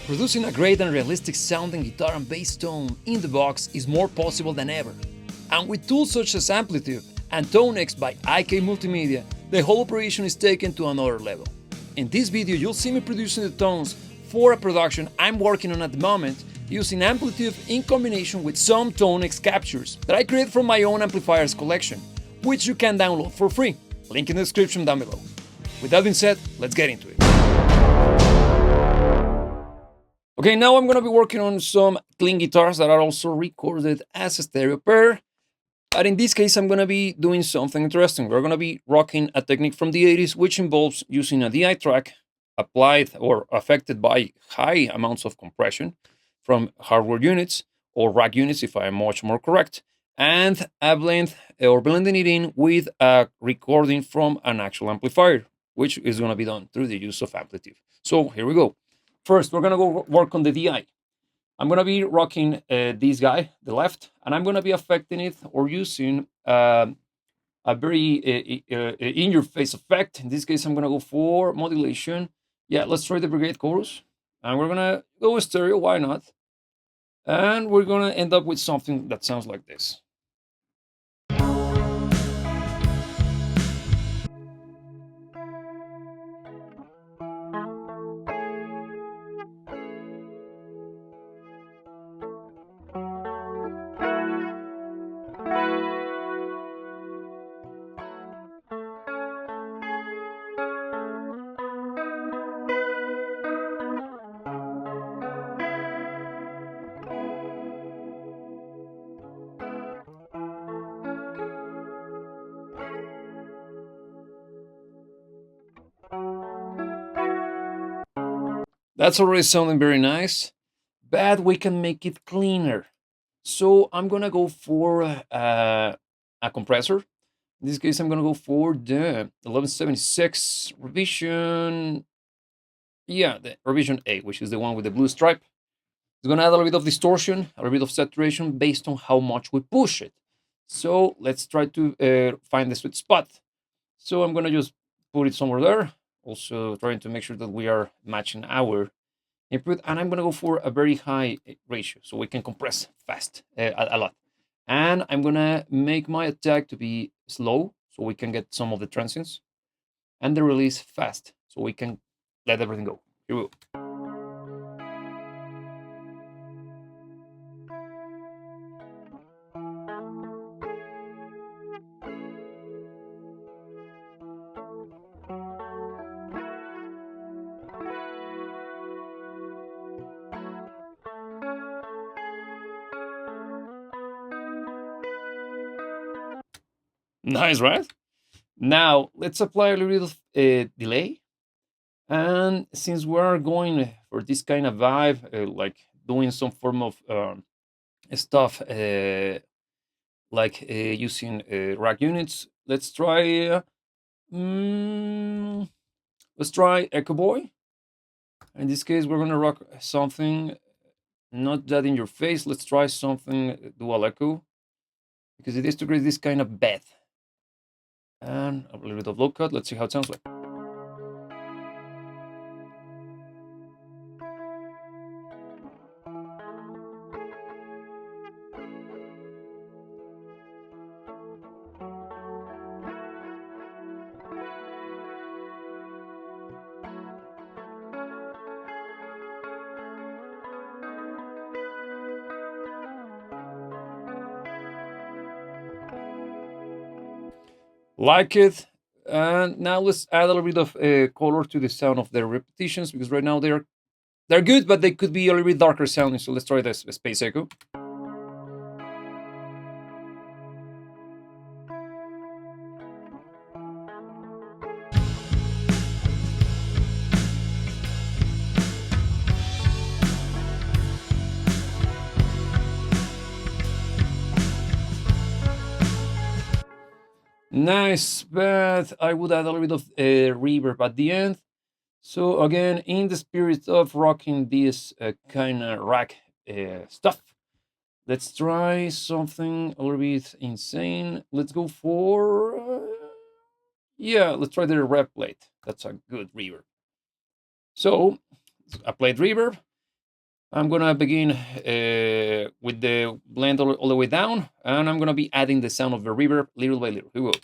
Producing a great and realistic sounding guitar and bass tone in the box is more possible than ever. And with tools such as AmpliTube and ToneX by IK Multimedia, the whole operation is taken to another level. In this video, you'll see me producing the tones for a production I'm working on at the moment using AmpliTube in combination with some ToneX captures that I created from my own amplifiers collection, which you can download for free. Link in the description down below. With that being said, let's get into it. Okay, now I'm gonna be working on some clean guitars that are also recorded as a stereo pair. But in this case, I'm gonna be doing something interesting. We're gonna be rocking a technique from the 80s, which involves using a DI track applied or affected by high amounts of compression from hardware units or rack units, if I'm much more correct, and a blend or blending it in with a recording from an actual amplifier, which is gonna be done through the use of AmpliTube. So here we go. First, we're gonna go work on the DI. I'm gonna be rocking this guy, the left, and I'm gonna be affecting it or using a very in-your-face effect. In this case, I'm gonna go for modulation. Yeah, let's try the Brigade chorus. And we're gonna go with stereo, why not? And we're gonna end up with something that sounds like this. That's already sounding very nice, but we can make it cleaner. So I'm gonna go for a compressor. In this case, I'm gonna go for the 1176 revision. Yeah, the revision A, which is the one with the blue stripe. It's gonna add a little bit of distortion, a little bit of saturation based on how much we push it. So let's try to find the sweet spot. So I'm gonna just put it somewhere there. Also trying to make sure that we are matching our input, and I'm gonna go for a very high ratio so we can compress fast, a lot. And I'm gonna make my attack to be slow so we can get some of the transients, and the release fast so we can let everything go. Here we go. Nice, right? Now let's apply a little bit of delay. And since we're going for this kind of vibe, like doing some form of stuff like using rack units, let's try Echo Boy. In this case, we're gonna rock something not that in your face. Let's try something dual echo because it is to create this kind of bed. And a little bit of low cut. Let's see how it sounds like. Like it. And now let's add a little bit of color to the sound of the repetitions because right now they're good, but they could be a little bit darker sounding. So let's try this space echo. Nice, but I would add a little bit of reverb at the end. So again, in the spirit of rocking this kind of rack stuff, let's try something a little bit insane. Let's go for yeah, let's try the rev plate. That's a good reverb. So I played reverb, I'm gonna begin with the blend all the way down, and I'm gonna be adding the sound of the reverb little by little. Here we go.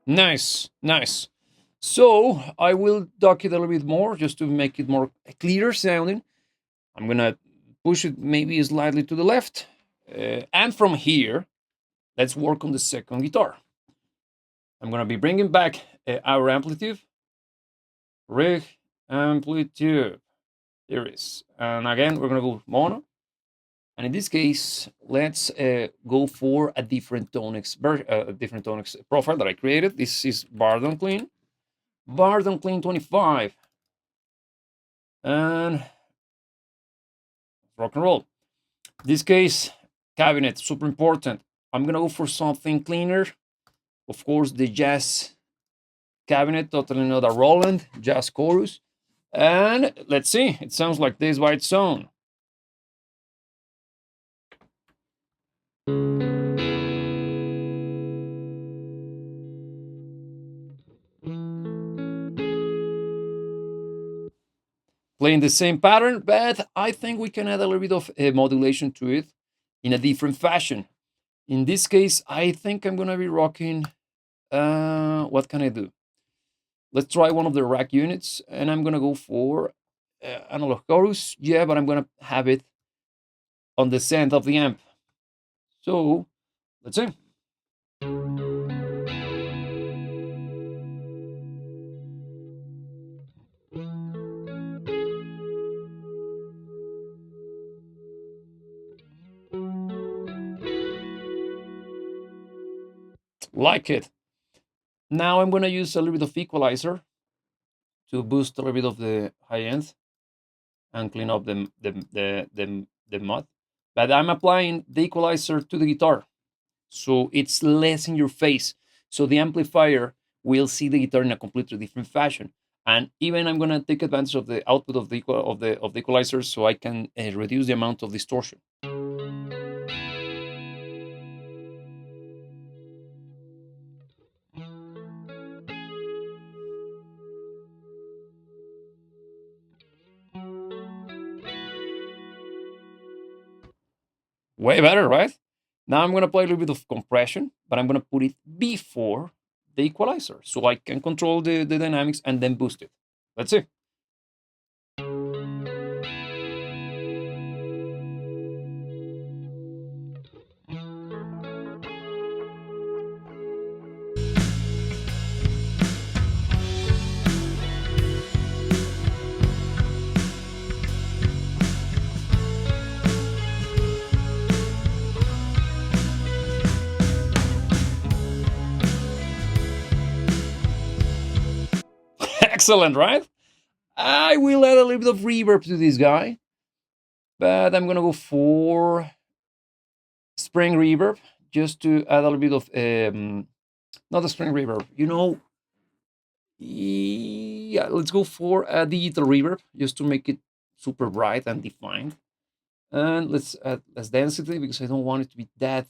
Nice, nice. So I will duck it a little bit more just to make it more clear sounding. I'm gonna push it maybe slightly to the left. And from here, let's work on the second guitar. I'm gonna be bringing back our amplitude, rig, amplitude. There it is. And again, we're gonna go mono. And in this case, let's go for a different ToneX profile that I created. This is Clean, 25, and rock and roll. In this case, cabinet, super important. I'm gonna go for something cleaner. Of course, the jazz cabinet, totally not a Roland, jazz chorus. And let's see, it sounds like this by its own. Playing the same pattern, but I think we can add a little bit of modulation to it in a different fashion. In this case, I think I'm gonna be rocking, what can I do? Let's try one of the rack units, and I'm gonna go for analog chorus. Yeah, but I'm gonna have it on the center of the amp. So let's see. Like it. Now I'm gonna use a little bit of equalizer to boost a little bit of the high end and clean up the mud. But I'm applying the equalizer to the guitar, so it's less in your face. So the amplifier will see the guitar in a completely different fashion. And even I'm gonna take advantage of the output of the equalizer, so I can reduce the amount of distortion. Way better, right? Now I'm gonna play a little bit of compression, but I'm gonna put it before the equalizer, so I can control the dynamics and then boost it. Let's see. Excellent, right? I will add a little bit of reverb to this guy, but I'm gonna go for spring reverb just to add a little bit of not a spring reverb. Yeah, let's go for a digital reverb just to make it super bright and defined. And let's add less density because I don't want it to be that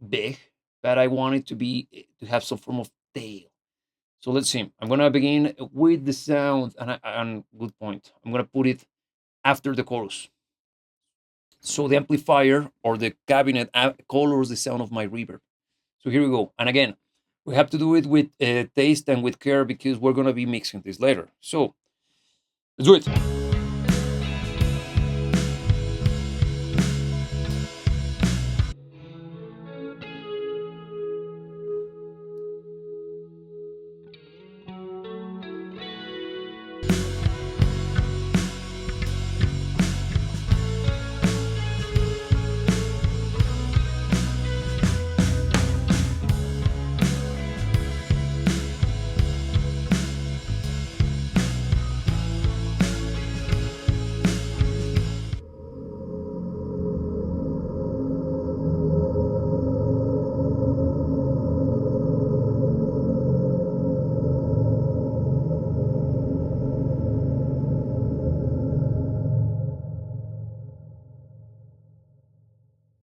big, but I want it to have some form of tail. So let's see. I'm gonna begin with the sound, and good point. I'm gonna put it after the chorus. So the amplifier or the cabinet colors the sound of my reverb. So here we go. And again, we have to do it with taste and with care because we're gonna be mixing this later. So let's do it.